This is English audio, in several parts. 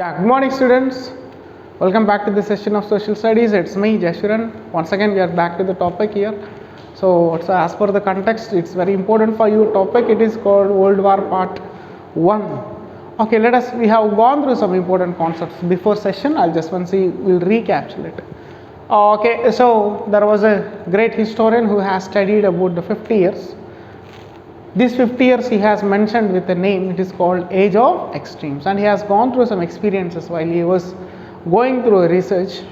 Yeah, good morning students. Welcome back to the session of social studies. It's me Jashuran. Once again we are back to the topic here. So as per the context, it's very important for you topic. It is called World War Part 1. Okay, we have gone through some important concepts before session. I'll just once we'll recapitulate. Okay, so there was a great historian who has studied about the 50 years. These 50 years he has mentioned with a name. It is called Age of Extremes, and he has gone through some experiences while he was going through research,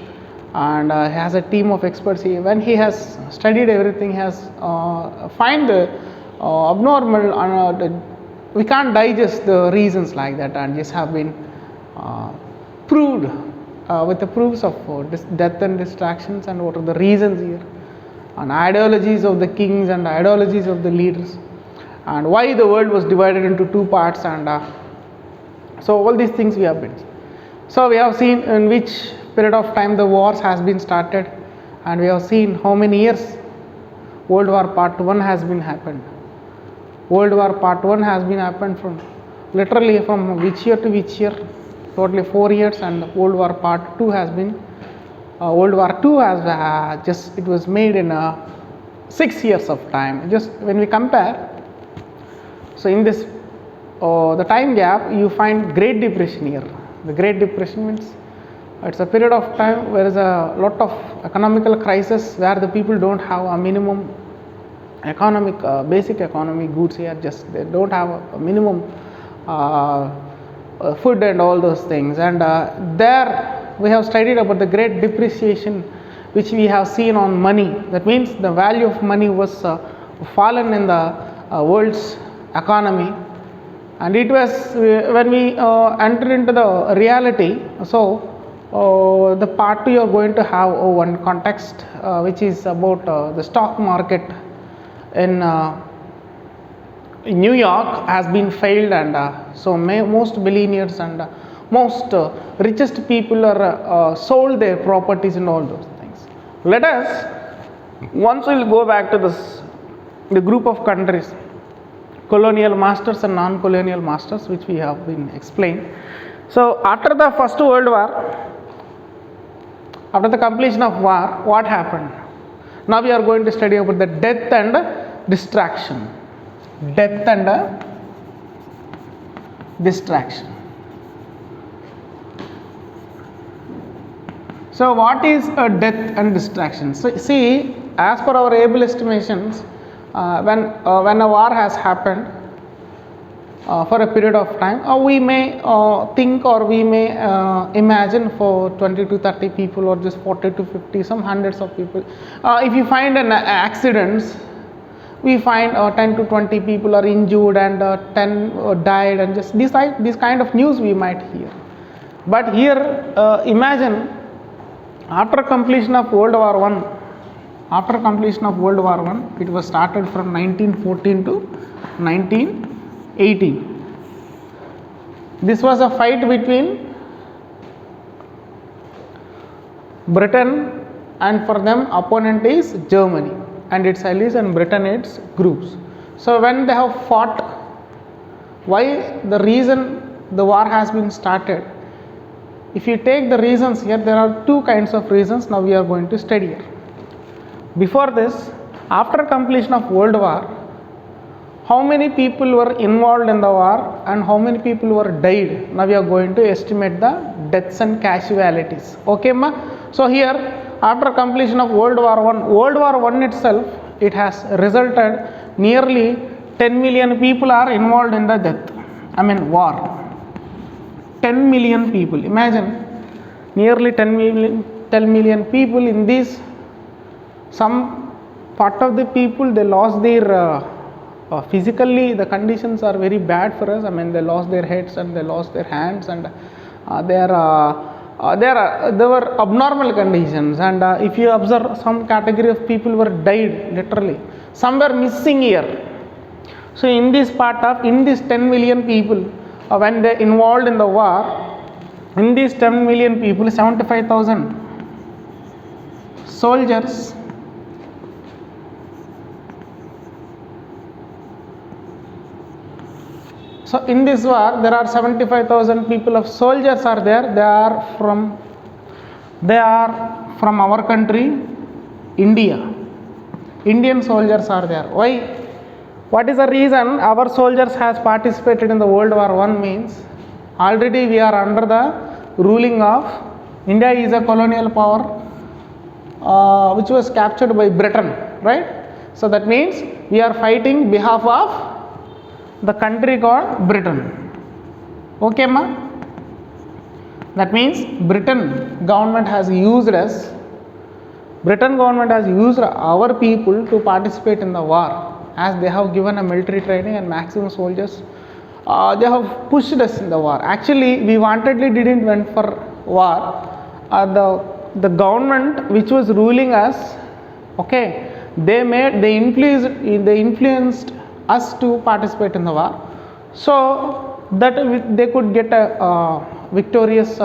and he has a team of experts. When he has studied everything, he has find the abnormal. We can't digest the reasons like that, and just have been proved with the proofs of death and distractions, and what are the reasons here, and ideologies of the kings and ideologies of the leaders, and why the world was divided into two parts, and so all these things we have been. So we have seen in which period of time the wars has been started, and we have seen how many years World War Part 1 has been happened. World War Part 1 has been happened from literally from which year to which year, totally 4 years, and World War Part 2 has been World War 2 has just it was made in 6 years of time. Just when we compare, so in this the time gap, you find Great Depression here. The Great Depression means it's a period of time where there is a lot of economical crisis, where the people don't have a minimum economic basic economic goods here. Just they don't have a minimum food and all those things, and there we have studied about the Great Depreciation, which we have seen on money. That means the value of money was fallen in the world's economy, and it was when we enter into the reality. So the part 2 you are going to have one context which is about the stock market in New York has been failed, and so most billionaires and most richest people are sold their properties and all those things. Let us once we'll go back to the group of countries, colonial masters and non-colonial masters, which we have been explained. So after the First World War, after the completion of war, what happened? Now we are going to study about the death and distraction. Death and distraction. So what is a death and distraction? So see, as per our able estimations, when a war has happened for a period of time, we may think, or we may imagine for 20 to 30 people, or just 40 to 50, some hundreds of people. If you find an accidents, we find 10 to 20 people are injured, and 10 died, and just this kind of news we might hear. But here imagine after completion of World War I. After completion of World War I, it was started from 1914 to 1918. This was a fight between Britain, and for them opponent is Germany and its allies, and Britain its groups. So when they have fought, why the reason the war has been started? If you take the reasons here, there are two kinds of reasons now we are going to study here. Before this, after completion of World War, how many people were involved in the war and how many people were died? Now we are going to estimate the deaths and casualties. Okay, ma? So here, after completion of World War I itself, it has resulted nearly 10 million people are involved in the death. War. 10 million people. Imagine, nearly 10 million people in this. Some part of the people, they lost their physically, the conditions are very bad for us. They lost their heads and they lost their hands, and there were abnormal conditions. And if you observe, some category of people were died literally. Some were missing here. So in this 10 million people, when they involved in the war, in these 10 million people, 75,000 soldiers, So in this war, there are 75,000 people of soldiers are there. They are from our country, India. Indian soldiers are there. Why? What is the reason our soldiers has participated in the World War I means already we are under the ruling of India is a colonial power which was captured by Britain, right? So that means we are fighting behalf of the country called Britain. Okay, ma? That means Britain government has used us. Britain government has used our people to participate in the war, as they have given a military training and maximum soldiers. They have pushed us in the war. Actually, we wantedly didn't went for war. The government which was ruling us, okay, they influenced us to participate in the war, so that they could get a victorious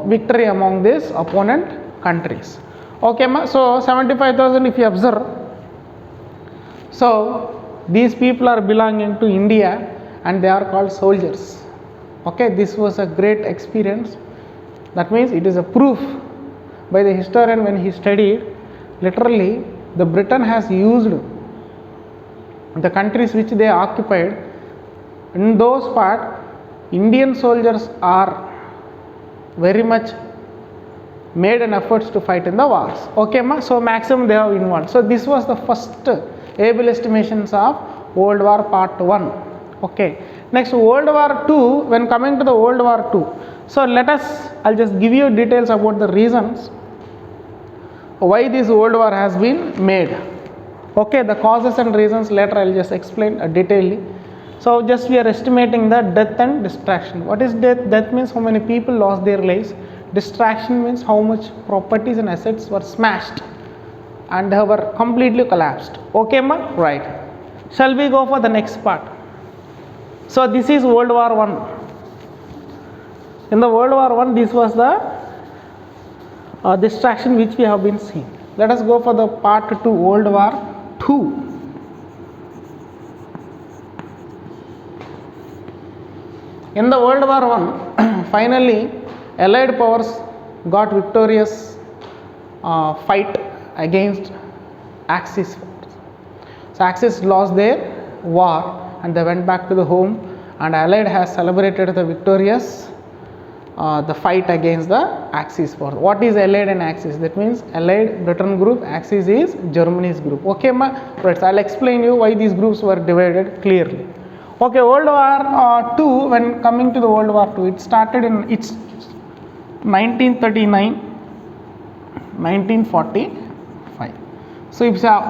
victory among these opponent countries. Okay, ma? So 75,000 if you observe, so these people are belonging to India and they are called soldiers. Okay, this was a great experience. That means it is a proof by the historian when he studied, literally the Britain has used the countries which they occupied. In those part, Indian soldiers are very much made an efforts to fight in the wars. Okay, ma? So maximum they have involved. So this was the first able estimations of World War Part 1. Okay. Next, World War II. When coming to the World War II, so I'll just give you details about the reasons why this World War has been made. Okay, the causes and reasons later I'll just explain detailedly. So just we are estimating the death and destruction. What is death? Death means how many people lost their lives. Destruction means how much properties and assets were smashed and they were completely collapsed. Okay, ma? Right. Shall we go for the next part? So this is World War I. In the World War I, this was the destruction which we have been seeing. Let us go for the part 2, World War II. In the World War I, finally Allied powers got victorious fight against Axis. So Axis lost their war and they went back to the home, and Allied has celebrated the victorious the fight against the Axis force. What is Allied and Axis? That means Allied Britain group, Axis is Germany's group. Okay, ma? Right. So I'll explain you why these groups were divided clearly. Okay, World War II. When coming to the World War II, it started in 1939, 1945. So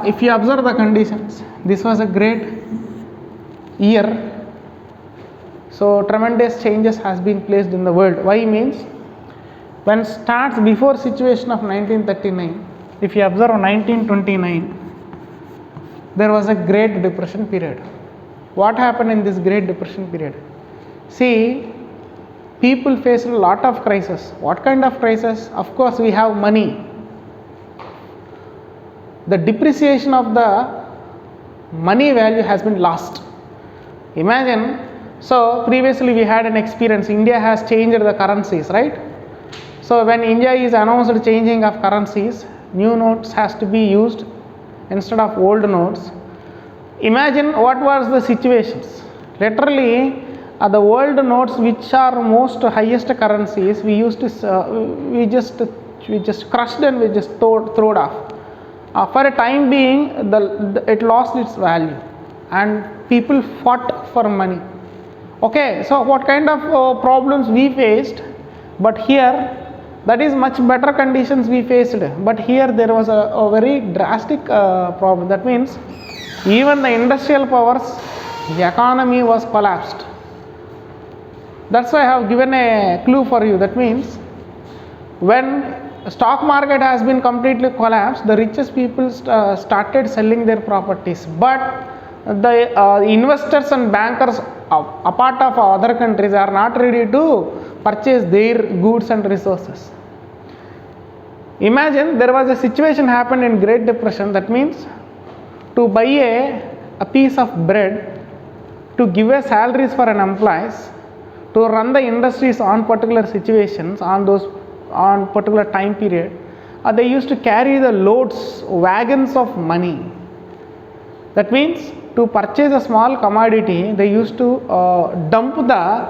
if you observe the conditions, this was a great year. So tremendous changes has been placed in the world. Why means when starts before situation of 1939, if you observe 1929, there was a Great Depression period. What happened in this Great Depression period? See, people faced a lot of crisis. What kind of crisis? Of course, we have money. The depreciation of the money value has been lost. Imagine, so previously we had an experience, India has changed the currencies, right? So when India is announced changing of currencies, new notes has to be used instead of old notes. Imagine what was the situations. Literally, the world notes which are most highest currencies, we used to we just crushed and we just throw it off. For a time being, it lost its value and people fought for money. Okay, so what kind of problems we faced, but here that is much better conditions we faced, but here there was a very drastic problem. That means even the industrial powers, the economy was collapsed. That's why I have given a clue for you. That means when stock market has been completely collapsed, the richest people started selling their properties, but the investors and bankers apart of other countries are not ready to purchase their goods and resources. Imagine there was a situation happened in Great Depression. That means to buy a piece of bread, to give a salaries for an employees, to run the industries on particular situations, on particular time period, they used to carry the loads, wagons of money. That means to purchase a small commodity, they used to dump the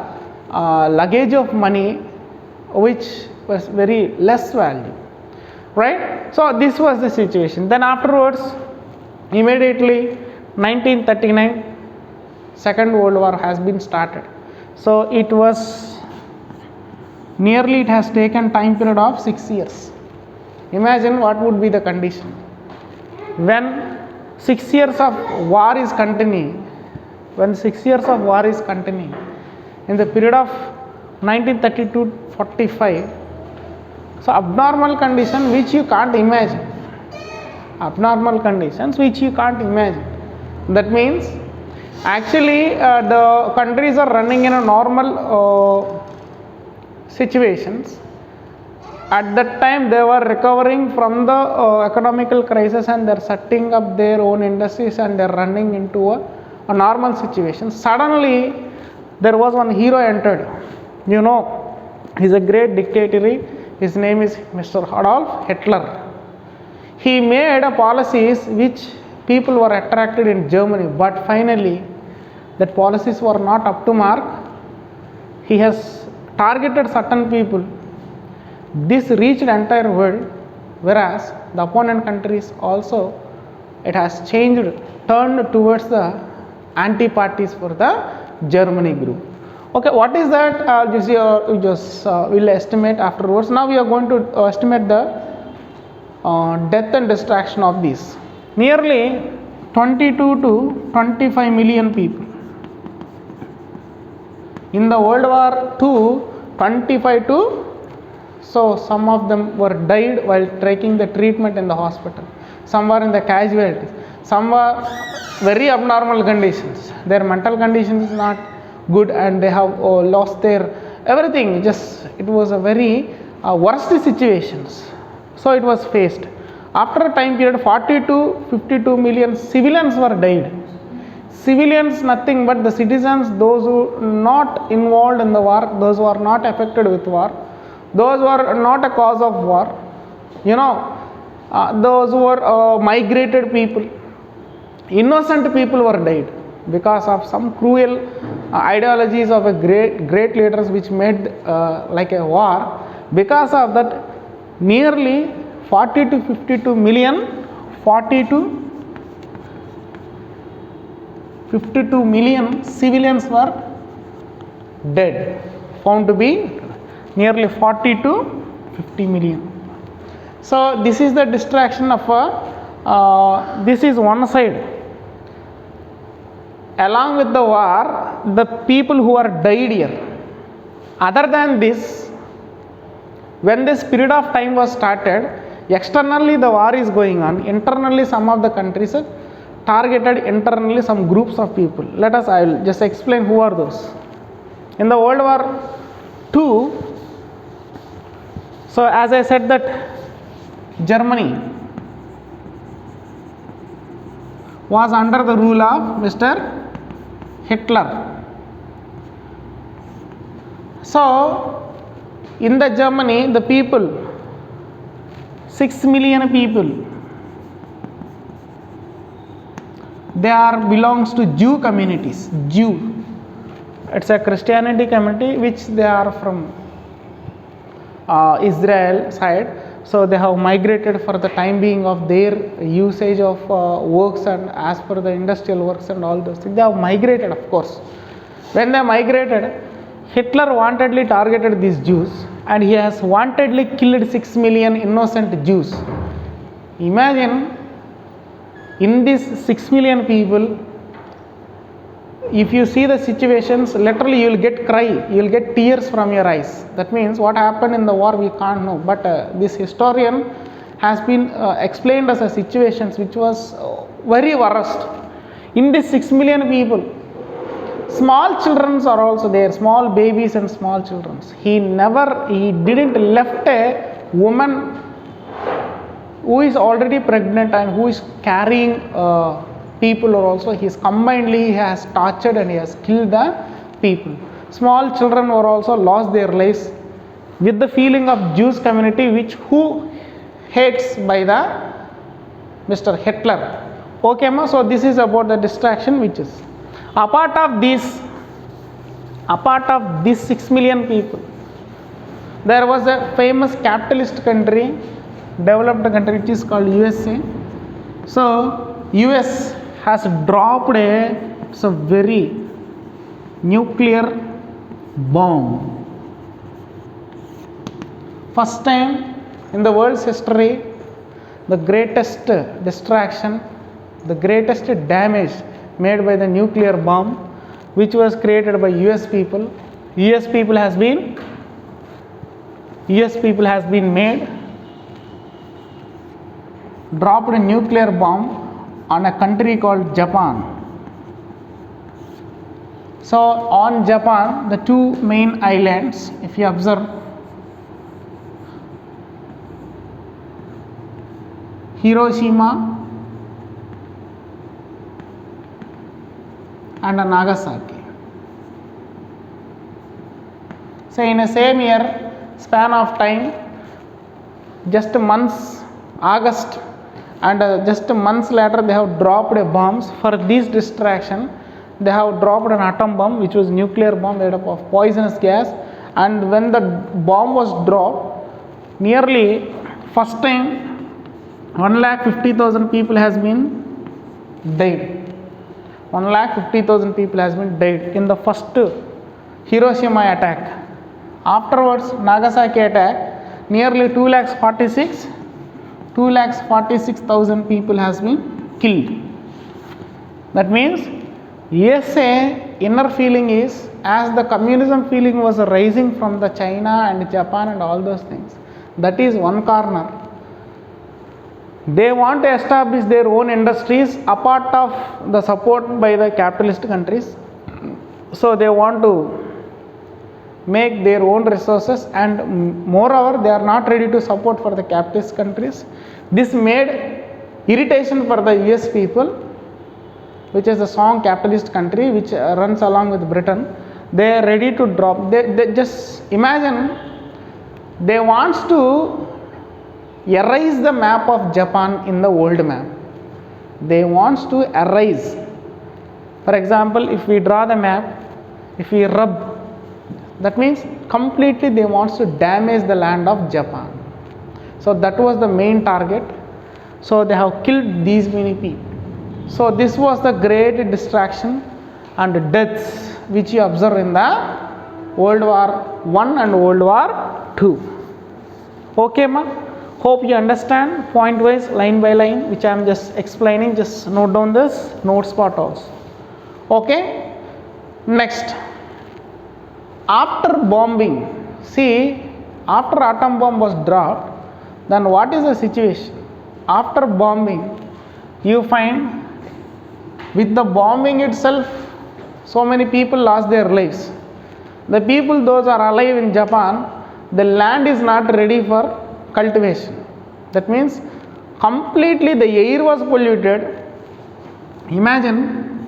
luggage of money, which was very less value, right? So this was the situation. Then afterwards, immediately 1939, Second World War has been started. So it has taken time period of 6 years. Imagine what would be the condition when 6 years of war is continuing. When 6 years of war is continuing, in the period of 1932-45, so abnormal condition which you can't imagine. Abnormal conditions which you can't imagine. That means actually the countries are running in a normal situations. At that time they were recovering from the economical crisis, and they're setting up their own industries, and they're running into a normal situation. Suddenly there was one hero entered. You know, he's a great dictator. His name is Mr. Adolf Hitler. He made policies which people were attracted in Germany, but finally that policies were not up to mark. He has targeted certain people. This reached entire world, whereas the opponent countries also, it has changed, turned towards the anti-parties for the Germany group. Okay, what is that? We'll estimate afterwards. Now we are going to estimate the death and destruction of these. Nearly 22 to 25 million people. In the World War II, 25 to, so some of them were died while taking the treatment in the hospital. Some were in the casualties. Some were very abnormal conditions. Their mental condition is not good, and they have lost their everything. It was a very worst situations. So it was faced. After a time period, 40 to 52 million civilians were died. Civilians, nothing but the citizens, those who not involved in the war, those who are not affected with war, those who are not a cause of war, those who were migrated people, innocent people were died because of some cruel ideologies of a great leaders which made like a war. Because of that, nearly 40 to 52 million, 40 to 52 million civilians were dead, found to be nearly 40 to 50 million. So this is the distraction of this is one side. Along with the war, the people who are died here. Other than this, when this period of time was started, externally the war is going on, internally some of the countries targeted internally some groups of people. I will just explain who are those. In the World War II, so as I said that Germany was under the rule of Mr. Hitler. So in the Germany, the people, 6 million people, they belongs to Jew communities. Jew, it's a Christianity community which they are from Israel side. So they have migrated for the time being of their usage of works, and as per the industrial works and all those things, they have migrated, of course. When they migrated, Hitler wantedly targeted these Jews, and he has wantedly killed 6 million innocent Jews. Imagine, in these 6 million people, if you see the situations, literally you will get cry, you will get tears from your eyes. That means what happened in the war we can't know, but this historian has been explained as a situations which was very worst. In these 6 million people, small children are also there, small babies and small children. He didn't left a woman who is already pregnant and who is carrying people are also, he has tortured and he has killed the people. Small children were also lost their lives with the feeling of Jews community which who hates by the Mr. Hitler. Okay, ma? So this is about the distraction which is. Apart of these 6 million people, there was a famous capitalist country, developed country, which is called USA. So US has dropped a very nuclear bomb. First time in the world's history, the greatest distraction, the greatest damage made by the nuclear bomb, which was created by US people. US people has been made, dropped a nuclear bomb on a country called Japan. So on Japan, the two main islands, if you observe, Hiroshima and Nagasaki. So in a same year span of time, just months, August, and just months later they have dropped bombs. For this distraction, they have dropped an atom bomb, which was nuclear bomb made up of poisonous gas. And when the bomb was dropped, nearly first time 1,50,000 people has been died. 1,50,000 people has been died in the first Hiroshima attack. Afterwards, Nagasaki attack, nearly 2,46,000 people has been killed. That means USA inner feeling is, as the communism feeling was rising from the China and Japan and all those things, that is one corner. They want to establish their own industries apart of the support by the capitalist countries. So they want to make their own resources, and moreover they are not ready to support for the capitalist countries. This made irritation for the US people, which is a strong capitalist country which runs along with Britain. They are ready to drop. They just imagine, they wants to erase the map of Japan in the world map. They wants to erase. For example, if we draw the map, if we rub, that means completely they wants to damage the land of Japan. So that was the main target. So they have killed these many people. So this was the great distraction and deaths which you observe in the World War I and World War II. Okay, ma? Hope you understand point wise, line by line, which I am just explaining. Just note down this note spot also. Okay. Next, after bombing, see, after atom bomb was dropped, then what is the situation? After bombing, you find with the bombing itself, so many people lost their lives. The people, those are alive in Japan, the land is not ready for cultivation. That means completely the air was polluted. Imagine,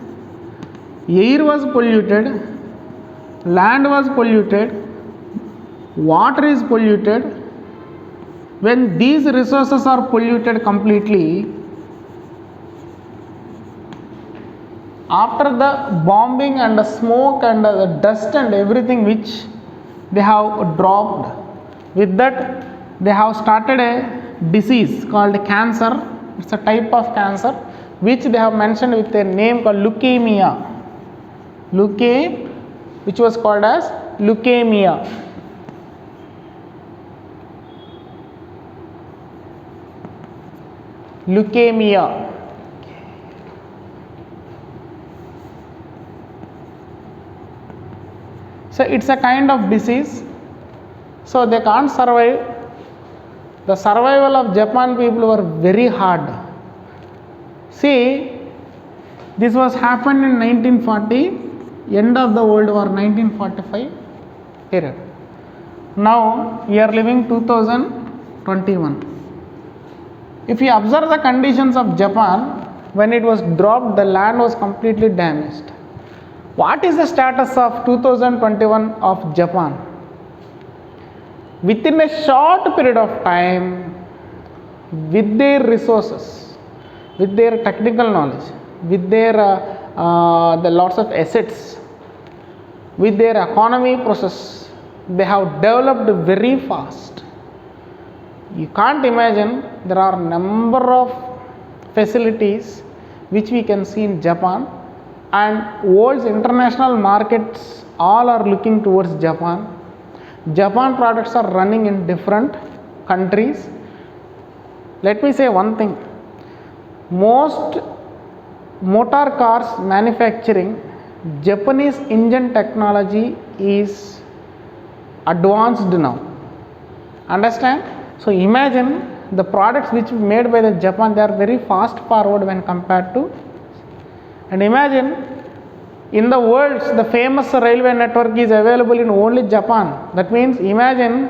air was polluted, land was polluted, water is polluted. When these resources are polluted completely, after the bombing and the smoke and the dust and everything which they have dropped, with that they have started a disease called cancer. It's a type of cancer which they have mentioned with a name called leukemia. Which was called as leukemia. Leukemia. So it's a kind of disease. So they can't survive. The survival of Japan people were very hard. See, this was happened in 1940, end of the World War, 1945 period. Now we are living 2021. If you observe the conditions of Japan, when it was dropped, the land was completely damaged. What is the status of 2021 of Japan? Within a short period of time, with their resources, with their technical knowledge, with their the lots of assets, with their economy process, they have developed very fast. You can't imagine, there are number of facilities which we can see in Japan, and world's international markets all are looking towards Japan. Japan products are running in different countries. Let me say one thing, most motor cars manufacturing, Japanese engine technology is advanced now. Understand? So imagine the products which made by the Japan, they are very fast forward when compared to, and imagine in the world the famous railway network is available in only Japan. That means imagine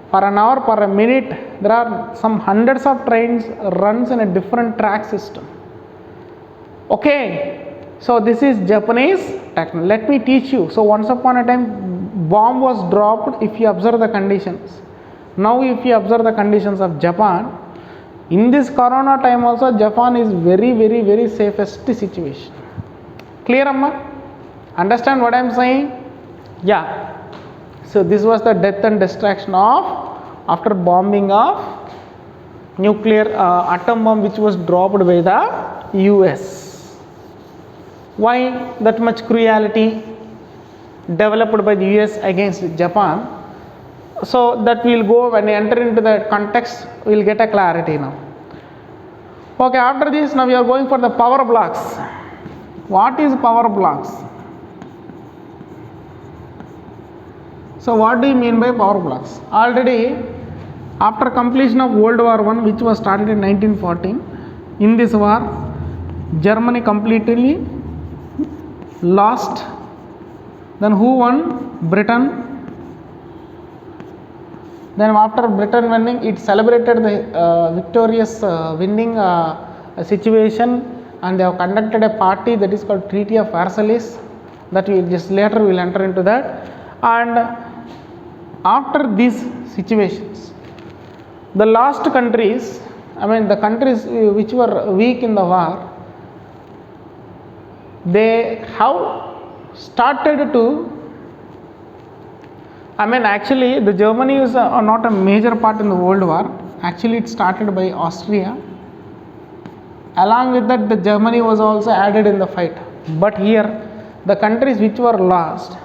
for an hour, per a minute, there are some hundreds of trains runs in a different track system. Okay, so this is Japanese technology. Let me teach you. So once upon a time bomb was dropped, if you observe the conditions. Now if you observe the conditions of Japan, in this corona time also Japan is very safest situation. Clear, Amma? Understand what I am saying? Yeah. So this was the death and destruction of, after bombing of nuclear atom bomb which was dropped by the US. Why that much cruelty developed by the US against Japan? So that we will go, when we enter into the context, we will get a clarity now. Okay, after this now we are going for the power blocks. What is power blocks? So what do you mean by power blocks? Already after completion of World War I, which was started in 1914, in this war Germany completely lost. Then who won? Britain. Then after Britain winning, it celebrated the victorious winning situation, and they have conducted a party that is called Treaty of Versailles, that we just later will enter into that. And after these situations, the last countries, the countries which were weak in the war, they have started to, actually the Germany is not a major part in the World War. Actually it started by Austria. Along with that, the Germany was also added in the fight. But here the countries which were lost,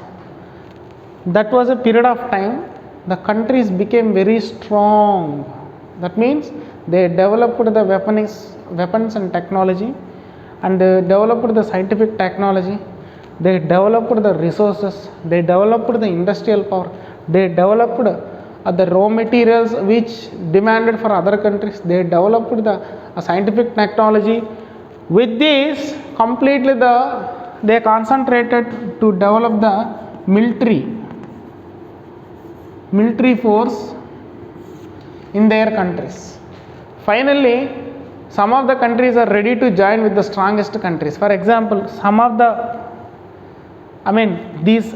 that was a period of time the countries became very strong. That means they developed the weapons and technology, and they developed the scientific technology, they developed the resources, they developed the industrial power, they developed the raw materials which demanded for other countries, they developed the scientific technology. With this completely they concentrated to develop the military force in their countries. Finally some of the countries are ready to join with the strongest countries. For example, some of the these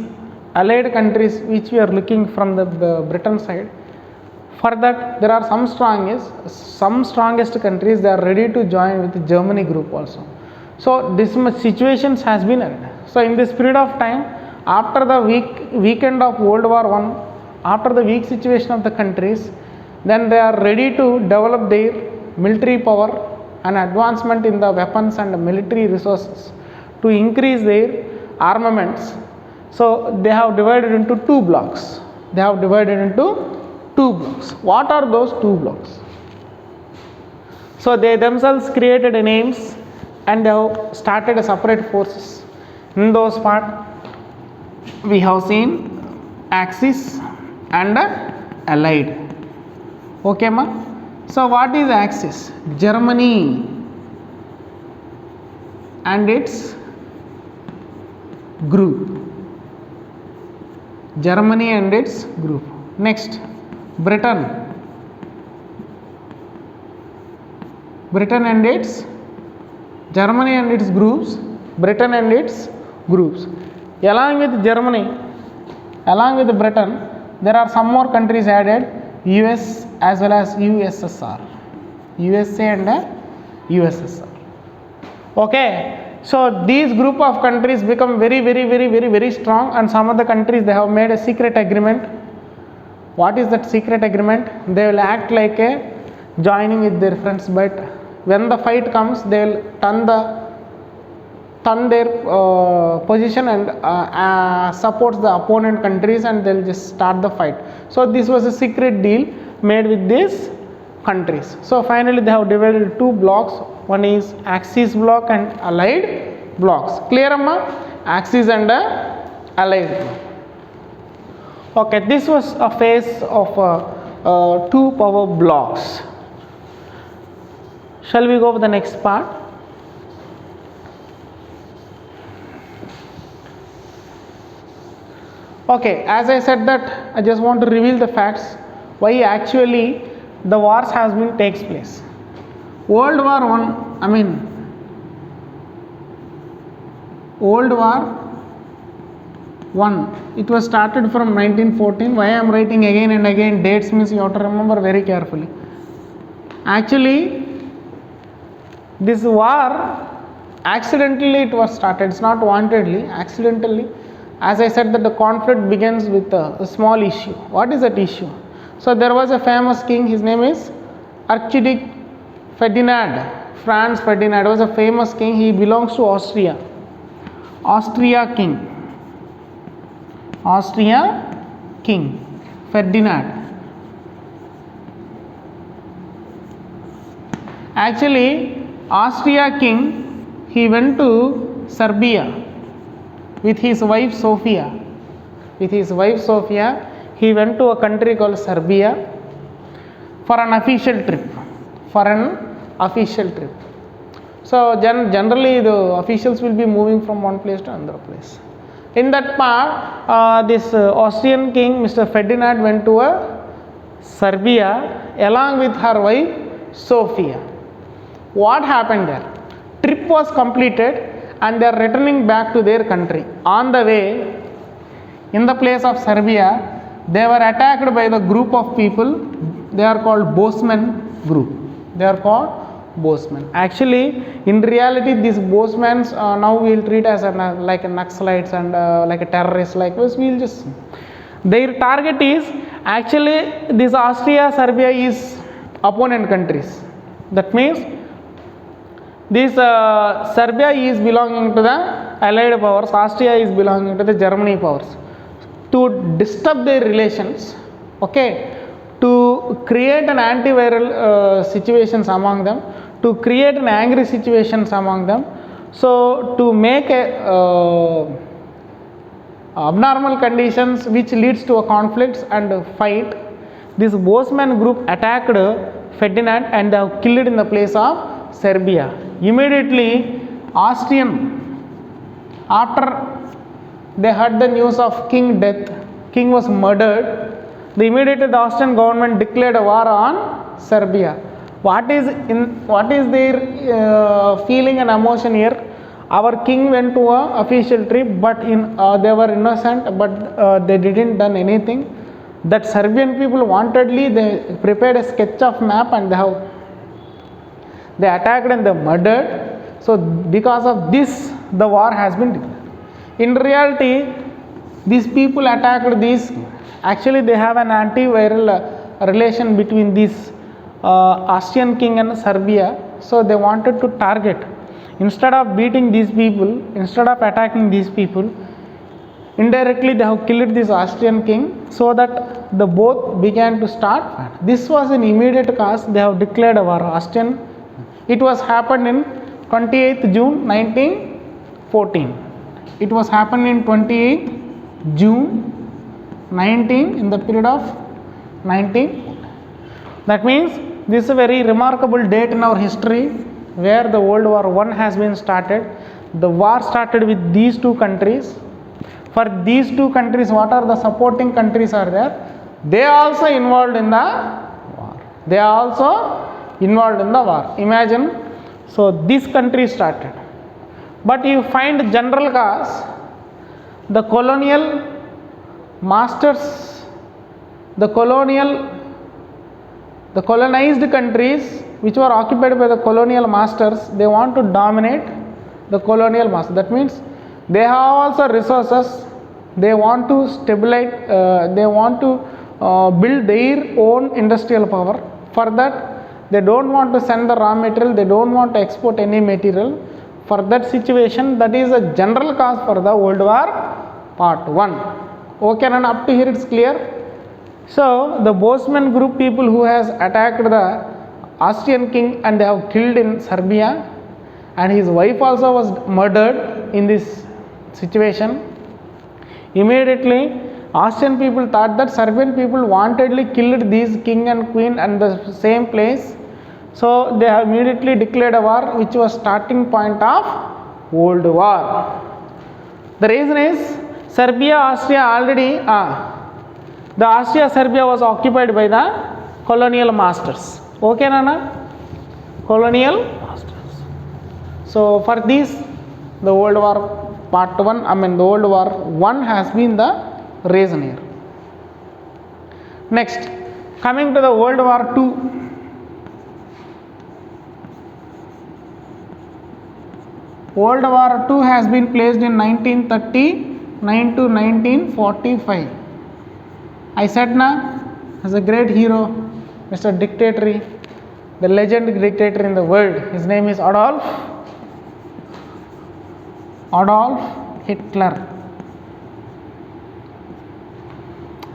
allied countries which we are looking from the Britain side, for that there are some strongest countries, they are ready to join with the Germany group also. So this much situations has been ended. So in this period of time, after the weekend of World War I, after the weak situation of the countries, then they are ready to develop their military power and advancement in the weapons and military resources to increase their armaments. So they have divided into two blocks. What are those two blocks? So they themselves created names and they have started a separate forces. In those part we have seen Axis and Allied. Okay, ma? So what is Axis? Germany and its group. Germany and its group. Next, Britain and its Germany and its groups, Britain and its groups. Along with Germany, along with Britain, there are some more countries added, US as well as USSR, USA and USSR. Okay, so these group of countries become very strong, and some of the countries, they have made a secret agreement. What is that secret agreement? They will act like a joining with their friends, but when the fight comes, they will turn their position and support the opponent countries, and they will just start the fight. So this was a secret deal made with these countries. So finally they have divided two blocks. One is Axis block and Allied blocks. Clear, amma? Axis and Allied. Okay, this was a phase of two power blocks. Shall we go to the next part? Okay, as I said that I just want to reveal the facts why actually the wars has been takes place. World War I, it was started from 1914. Why I am writing again and again dates means you have to remember very carefully. Actually, this war accidentally it was started. It's not wantedly, accidentally. As I said that the conflict begins with a small issue. What is that issue? So there was a famous king. His name is Archduke Ferdinand. Franz Ferdinand was a famous king. He belongs to Austria. Austria king Ferdinand. Actually, Austria king, he went to Serbia with his wife Sofia. He went to a country called Serbia for an official trip. So generally the officials will be moving from one place to another place. In that part, this Austrian king, Mr. Ferdinand, went to Serbia along with her wife Sofia. What happened there? Trip was completed and they are returning back to their country. On the way, in the place of Serbia, they were attacked by the group of people. They are called Bosman group. Actually, in reality, these Bosmans now we will treat as like a Naxalites and like a terrorist. Like this, we will just. Their target is actually this Austria, Serbia is opponent countries. That means this Serbia is belonging to the Allied powers, Austria is belonging to the Germany powers. To disturb their relations, okay, to create an antiviral situations among them, to create an angry situations among them, so to make abnormal conditions which leads to a conflicts and a fight, this Bosman group attacked Ferdinand and they have killed in the place of Serbia. Immediately, Austrian, after they heard the news of king death, king was murdered, immediately the Austrian government declared a war on Serbia. What is their feeling and emotion here? Our king went to a official trip, but they were innocent, but they didn't done anything. That Serbian people wantedly they prepared a sketch of map and they attacked and they murdered. So because of this, the war has been declared. In reality, these people attacked these. Actually, they have an antiviral relation between this Austrian king and Serbia. So they wanted to target. Instead of beating these people, instead of attacking these people, indirectly they have killed this Austrian king, so that the both began to start. This was an immediate cause. They have declared a war. Austrian. It was happened in 28th June 1914. It was happened in 28th June 19 in the period of 19. That means this is a very remarkable date in our history where the World War I has been started. The war started with these two countries. For these two countries, what are the supporting countries are there? They are also involved in the war. Imagine So this country started. But you find general cause, the colonial masters, the colonized countries which were occupied by the colonial masters, they want to dominate the colonial master. That means they have also resources, they want to stabilize, they want to build their own industrial power. For that they don't want to send the raw material, they don't want to export any material. For that situation, that is a general cause for the World War Part 1. Okay, and up to here it's clear. So the Bosman group people who has attacked the Austrian king and they have killed in Serbia, and his wife also was murdered in this situation. Immediately Austrian people thought that Serbian people wantedly killed these king and queen at the same place. So they have immediately declared a war, which was starting point of World War. The reason is Serbia, Austria already, the Austria Serbia was occupied by the colonial masters. Okay, Nana? Colonial masters. So for this, the World War Part 1, the World War 1 has been the reason here. Next, coming to the World War 2. World War II has been placed in 1939 to 1945. I said na, as a great hero, Mr. Dictator, the legend dictator in the world, his name is Adolf Hitler.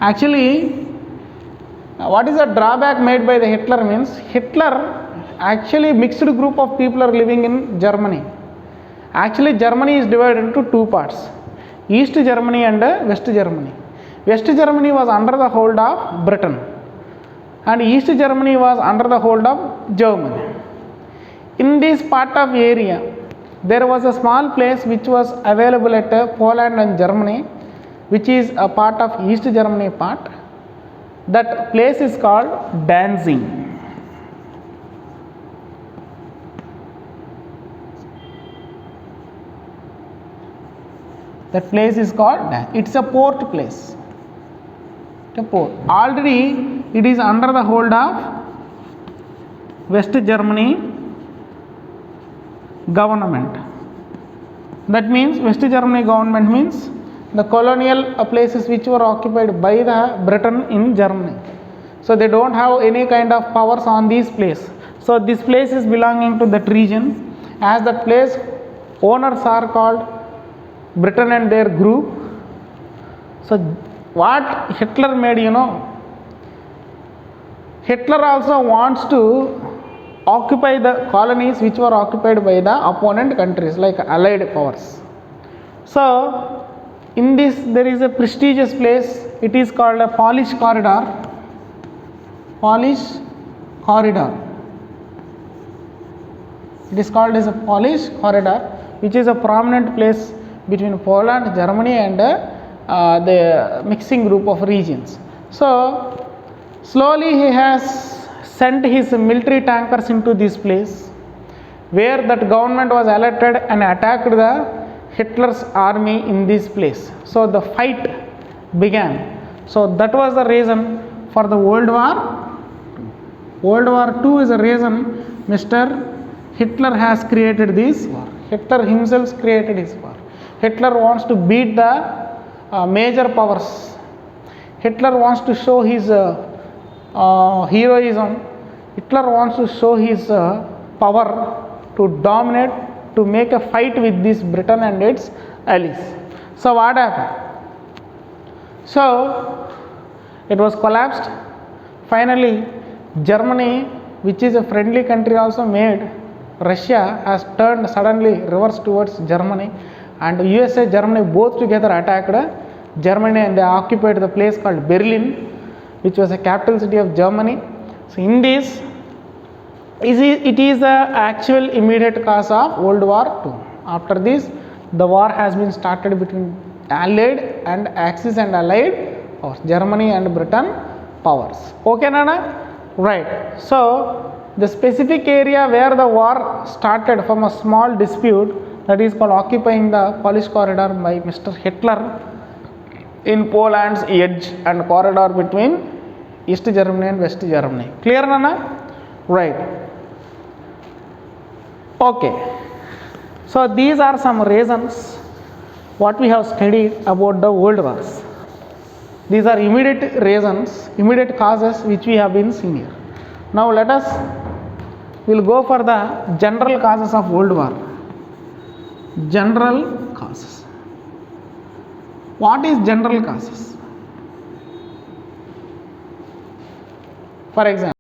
Actually, what is the drawback made by the Hitler means, Hitler actually mixed group of people are living in Germany. Actually, Germany is divided into two parts, East Germany and West Germany. West Germany was under the hold of Britain and East Germany was under the hold of Germany. In this part of area, there was a small place which was available at Poland and Germany, which is a part of East Germany part. That place is called Danzig. That place is called, it's a port place. A port. Already it is under the hold of West Germany government. That means West Germany government means the colonial places which were occupied by the Britain in Germany. So they don't have any kind of powers on these place. So this place is belonging to that region. As that place owners are called Britain and their group. So what Hitler made, Hitler also wants to occupy the colonies which were occupied by the opponent countries like allied powers. So in this there is a prestigious place, it is called a Polish Corridor. Polish Corridor. It is called as a Polish Corridor, which is a prominent place between Poland, Germany and the mixing group of regions. So slowly he has sent his military tankers into this place where that government was alerted and attacked the Hitler's army in this place. So the fight began. So that was the reason for the World War. World War II is the reason Mr. Hitler has created this war. Hitler himself created his war. Hitler wants to beat the major powers. Hitler wants to show his heroism. Hitler wants to show his power to dominate, to make a fight with this Britain and its allies. So what happened? So it was collapsed. Finally, Germany, which is a friendly country, also made Russia has turned suddenly reverse towards Germany, and USA, Germany both together attacked Germany and they occupied the place called Berlin, which was the capital city of Germany. So in this, it is the actual immediate cause of World War II. After this, the war has been started between Allied and Axis and Allied powers, Germany and Britain powers. Okay, Nana? Right. So the specific area where the war started from a small dispute that is called occupying the Polish corridor by Mr. Hitler in Poland's edge and corridor between East Germany and West Germany. Clear, Nana? Right. Okay. So these are some reasons what we have studied about the world wars. These are immediate reasons, immediate causes which we have been seeing here. Now let us, we'll go for the general causes of world war. General causes. What is general causes? For example,